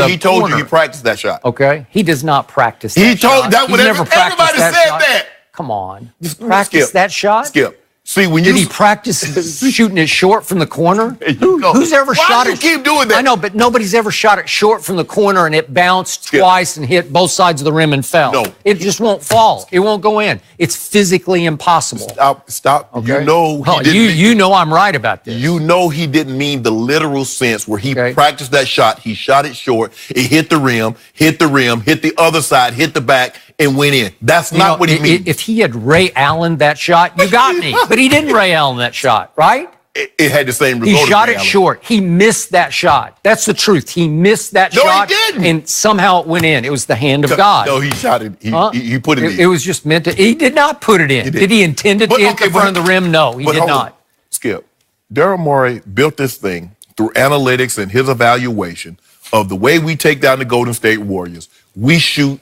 he told you he practiced that shot. Okay, he does not practice that He told shot. that. He's never practiced Everybody that said shot. that. Come on, practice that shot. Skip. See, when Did he practice shooting it short from the corner? Who's ever shot it? Why do you keep doing that? I know, but nobody's ever shot it short from the corner and it bounced twice and hit both sides of the rim and fell. No. It just won't fall. It won't go in. It's physically impossible. Stop. Okay. You know you know I'm right about this. You know he didn't mean the literal sense where he practiced that shot. He shot it short. It hit the rim, hit the other side, hit the back, and went in. That's not what he means. If he had Ray Allen that shot, you got me. But he didn't Ray Allen that shot, right? It had the same result. He shot it short. He missed that shot. That's the truth. He missed that shot. No, he didn't. And somehow it went in. It was the hand of God. No, he shot it. He put it in. It was just meant to. He did not put it in. Did he intend it to hit in front of the rim? No, he did not. Skip. Daryl Morey built this thing through analytics and his evaluation of the way we take down the Golden State Warriors. We shoot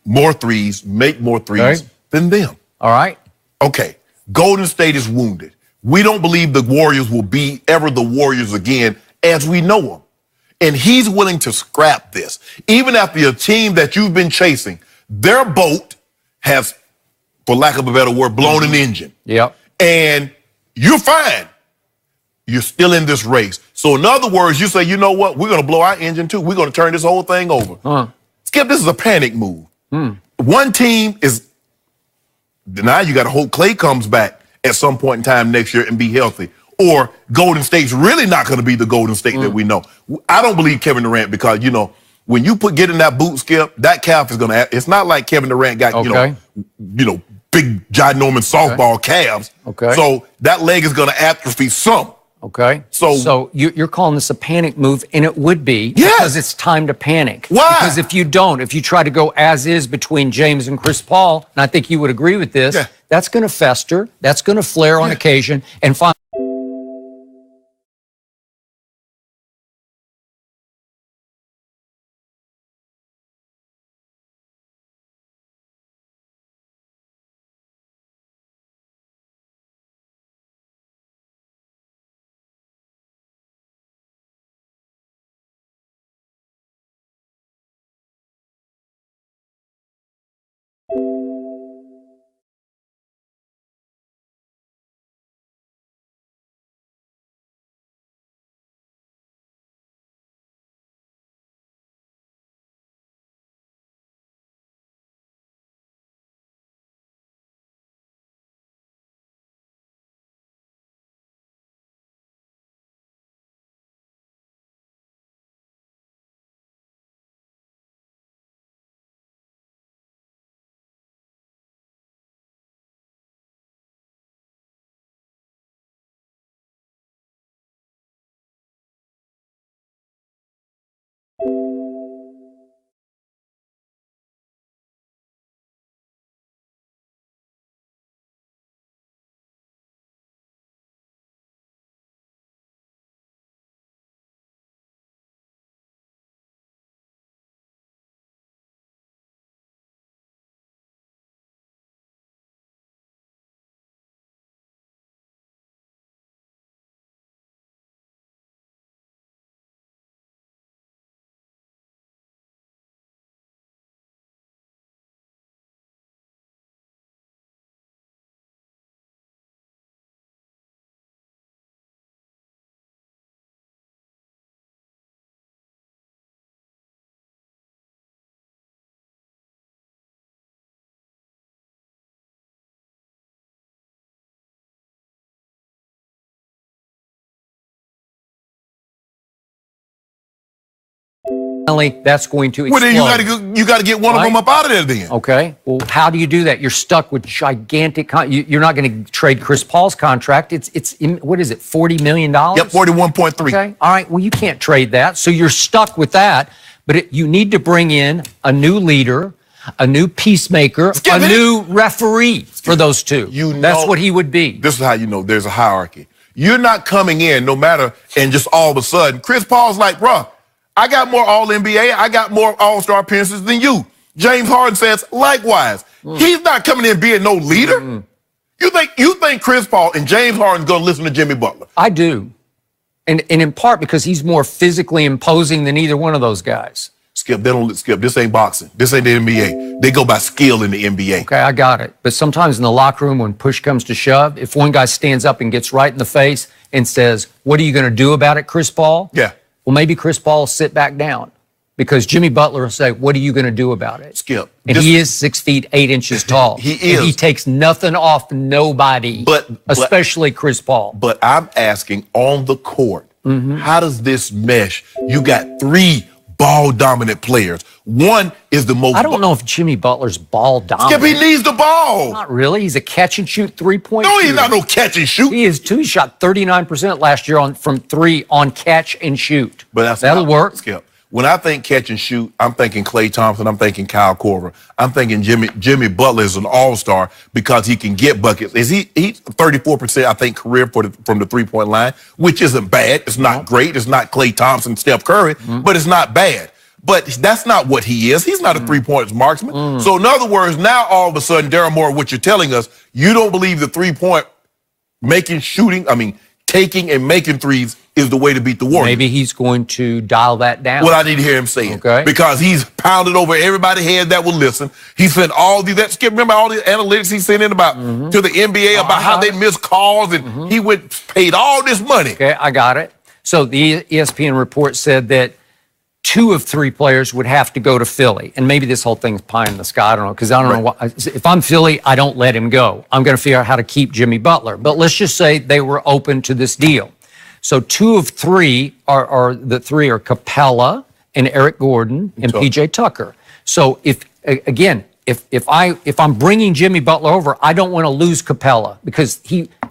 more threes, make more threes than them. All right. Okay. Golden State is wounded. We don't believe the Warriors will be ever the Warriors again as we know them. And he's willing to scrap this. Even after a team that you've been chasing, their boat has, for lack of a better word, blown an engine. Yep. And you're fine. You're still in this race. So in other words, you say, you know what? We're going to blow our engine too. We're going to turn this whole thing over. Skip, this is a panic move. One team is, now you got to hope Klay comes back at some point in time next year and be healthy. Or Golden State's really not going to be the Golden State that we know. I don't believe Kevin Durant because, you know, when you get in that boot, Skip, that calf is going to, it's not like Kevin Durant got, you know, big ginormous softball calves. So that leg is going to atrophy some. So you're calling this a panic move, and it would be because it's time to panic. Why? Because if you try to go as is between James and Chris Paul, and I think you would agree with this, that's going to fester, that's going to flare on occasion, and finally. That's going to explode. Well, then you got to get one of them up out of there then. Okay. Well, how do you do that? You're stuck with gigantic. You're not going to trade Chris Paul's contract. It's what is it? $40 million. Yep, 41.3. Okay. All right. Well, you can't trade that, so you're stuck with that. But you need to bring in a new leader, a new peacemaker, a new referee for those two. That's what he would be. This is how you know there's a hierarchy. You're not coming in no matter, and just all of a sudden, Chris Paul's like, bruh, I got more All-NBA, I got more All-Star appearances than you. James Harden says likewise. He's not coming in being no leader. You think Chris Paul and James Harden's gonna listen to Jimmy Butler? I do. And in part because he's more physically imposing than either one of those guys. Skip, this ain't boxing. This ain't the NBA. They go by skill in the NBA. Okay, I got it. But sometimes in the locker room when push comes to shove, if one guy stands up and gets right in the face and says, "What are you going to do about it, Chris Paul?" Yeah. Well, maybe Chris Paul will sit back down because Jimmy Butler will say, "What are you going to do about it?" Skip. And he is 6 feet 8 inches tall. He is. And he takes nothing off nobody, especially Chris Paul. But I'm asking on the court, how does this mesh? You got 3 ball-dominant players. One is the most... I don't know if Jimmy Butler's ball dominant. Skip, he needs the ball. Not really. He's a catch-and-shoot three-point No, shooter. he's not no catch-and-shoot. He is, too. He shot 39% last year from 3 on catch-and-shoot. But that'll work. Skip, when I think catch-and-shoot, I'm thinking Klay Thompson, I'm thinking Kyle Korver. I'm thinking Jimmy Butler is an all-star because he can get buckets. He's 34%, I think, career from the three-point line, which isn't bad. It's not great. It's not Klay Thompson, Steph Curry, but it's not bad. But that's not what he is. He's not a three-point marksman. So in other words, now all of a sudden, Darren Moore, what you're telling us, you don't believe the three-point taking and making threes is the way to beat the Warriors. Maybe he's going to dial that down. What I need to hear him saying. Okay. Because he's pounded over everybody's head that will listen. He sent all these, remember all the analytics he sent in about to the NBA about how they missed calls and he paid all this money. Okay, I got it. So the ESPN report said that 2 of 3 players would have to go to Philly. And maybe this whole thing's pie in the sky. I don't know, because I don't know what. If I'm Philly, I don't let him go. I'm going to figure out how to keep Jimmy Butler. But let's just say they were open to this deal. So 2 of 3 are Capella and Eric Gordon and PJ Tucker. So if I'm bringing Jimmy Butler over, I don't want to lose Capella because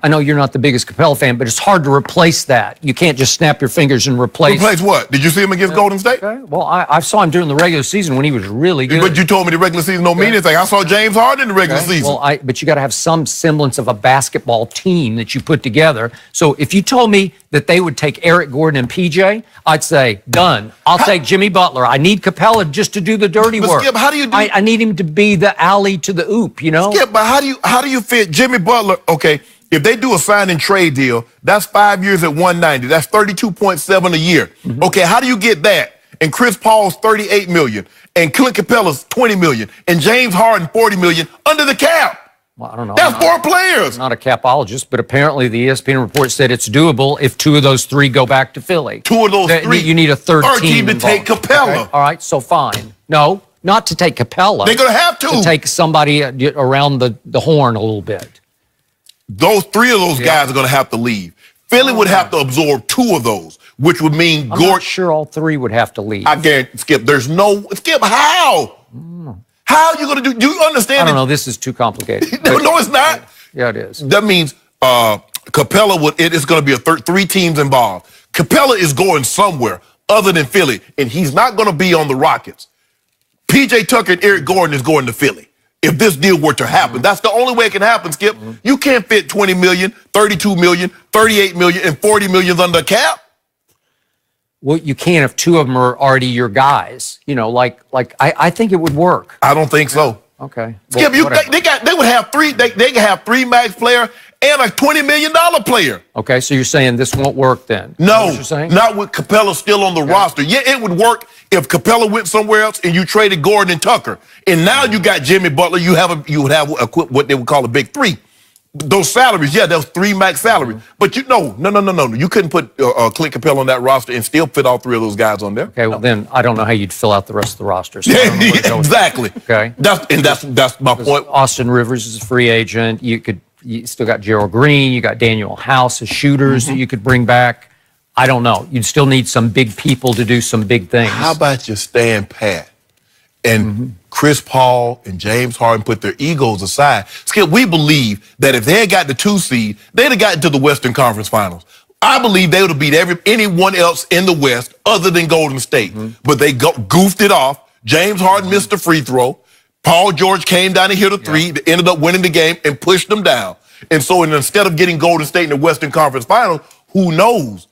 I know you're not the biggest Capella fan, but it's hard to replace that. You can't just snap your fingers and replace. Replace what? Did you see him against Golden State? Okay. Well, I saw him during the regular season when he was really good. But you told me the regular season don't mean anything. I saw James Harden in the regular season. Well, but you got to have some semblance of a basketball team that you put together. So if you told me that they would take Eric Gordon and PJ, I'd say, done. I'll take Jimmy Butler. I need Capella just to do the dirty work. Skip, how do you do? I need him to be the alley to the oop, you know? Skip, but how do you fit Jimmy Butler? Okay, if they do a sign and trade deal, that's 5 years at 190. That's 32.7 a year. Okay, how do you get that? And Chris Paul's 38 million, and Clint Capella's 20 million, and James Harden 40 million under the cap. Well, I don't know. That's 4 players. I'm not a capologist, but apparently the ESPN report said it's doable if 2 of those 3 go back to Philly. 2 of those 3. You need a third team to take Capella. Okay. All right, so fine. No, not to take Capella. They're going to have to take somebody around the horn a little bit. Those 3 of those guys are going to have to leave. Philly would have to absorb 2 of those, which would mean I'm not sure all 3 would have to leave. I guarantee, Skip, Skip, how? How are you going to do you understand? I don't know. This is too complicated. No, it's not. Yeah, it is. That means Capella it is going to be 3 teams involved. Capella is going somewhere other than Philly, and he's not going to be on the Rockets. PJ Tucker and Eric Gordon is going to Philly. If this deal were to happen, that's the only way it can happen, Skip. You can't fit 20 million, 32 million, 38 million, and 40 million under the cap. Well, you can if 2 of them are already your guys. You know, I think it would work. I don't think so. Okay. Skip, they would have 3. They could have 3 max player and a $20 million player. Okay, so you're saying this won't work then? No, you're saying? Not with Capella still on the roster. Yeah, it would work if Capella went somewhere else and you traded Gordon and Tucker, and now you got Jimmy Butler. You would have what they would call a big 3. Those salaries, yeah, those 3 max salaries. But no. You couldn't put Clint Capella on that roster and still fit all 3 of those guys on there. Okay, well then I don't know how you'd fill out the rest of the roster. So Yeah, exactly. Okay, that's my point. Austin Rivers is a free agent. You still got Gerald Green. You got Daniel House as shooters that you could bring back. I don't know. You'd still need some big people to do some big things. How about you stand pat and Chris Paul and James Harden put their egos aside? Skip, we believe that if they had got the 2 seed, they'd have gotten to the Western Conference Finals. I believe they would have beat anyone else in the West other than Golden State. But they goofed it off. James Harden missed the free throw. Paul George came down and hit a 3. They ended up winning the game and pushed them down. And so instead of getting Golden State in the Western Conference Finals, who knows?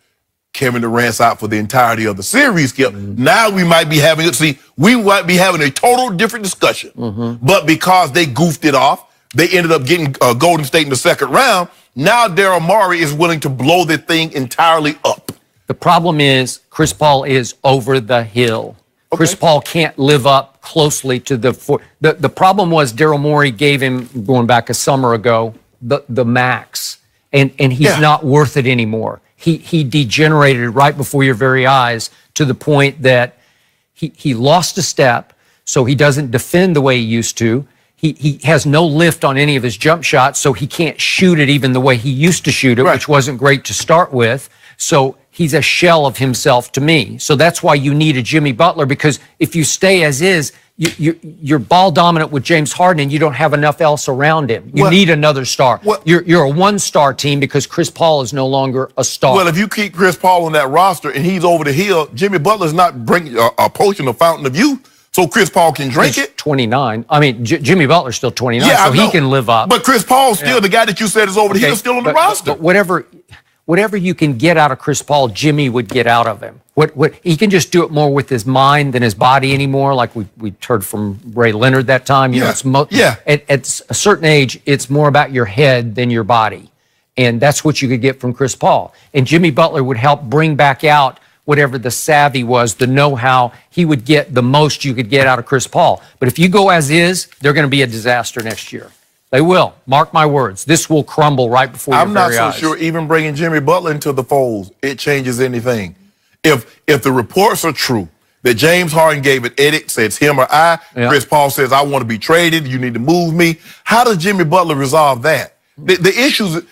Kevin Durant's out for the entirety of the series, Skip. Now we might be having a total different discussion. But because they goofed it off, they ended up getting Golden State in the second round. Now Daryl Morey is willing to blow the thing entirely up. The problem is Chris Paul is over the hill. Okay. Chris Paul can't live up closely to the problem was Daryl Morey gave him, going back a summer ago, the max. And he's not worth it anymore. He degenerated right before your very eyes to the point that he lost a step, so he doesn't defend the way he used to. He has no lift on any of his jump shots, so he can't shoot it even the way he used to shoot it, which wasn't great to start with. So he's a shell of himself to me. So that's why you need a Jimmy Butler, because if you stay as is, you're ball dominant with James Harden and you don't have enough else around him. You need another star. You're a one-star team because Chris Paul is no longer a star. Well, if you keep Chris Paul on that roster and he's over the hill, Jimmy Butler's not bringing a potion, a fountain of youth, so Chris Paul can drink it. 29. I mean, Jimmy Butler's still 29, so he can live up. But Chris Paul's still the guy that you said is over the hill, still on the roster. But whatever you can get out of Chris Paul, Jimmy would get out of him. What he can just do it more with his mind than his body anymore, like we heard from Ray Leonard that time. You know, at a certain age, it's more about your head than your body. And that's what you could get from Chris Paul. And Jimmy Butler would help bring back out whatever the savvy was, the know-how. He would get the most you could get out of Chris Paul. But if you go as is, they're going to be a disaster next year. They will. Mark my words. This will crumble right before your very eyes. I'm not so sure even bringing Jimmy Butler into the fold, it changes anything. If the reports are true, that James Harden gave an edit, says him or I, Chris Paul says, I want to be traded, you need to move me. How does Jimmy Butler resolve that? The issues,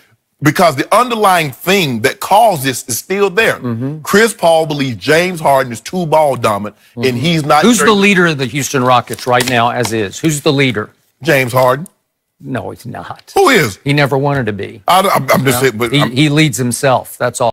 because the underlying thing that caused this is still there. Chris Paul believes James Harden is too ball dominant, and he's not. Who's the leader of the Houston Rockets right now as is? Who's the leader? James Harden. No, he's not. Who is? He never wanted to be. I'm just saying, but he leads himself. That's all.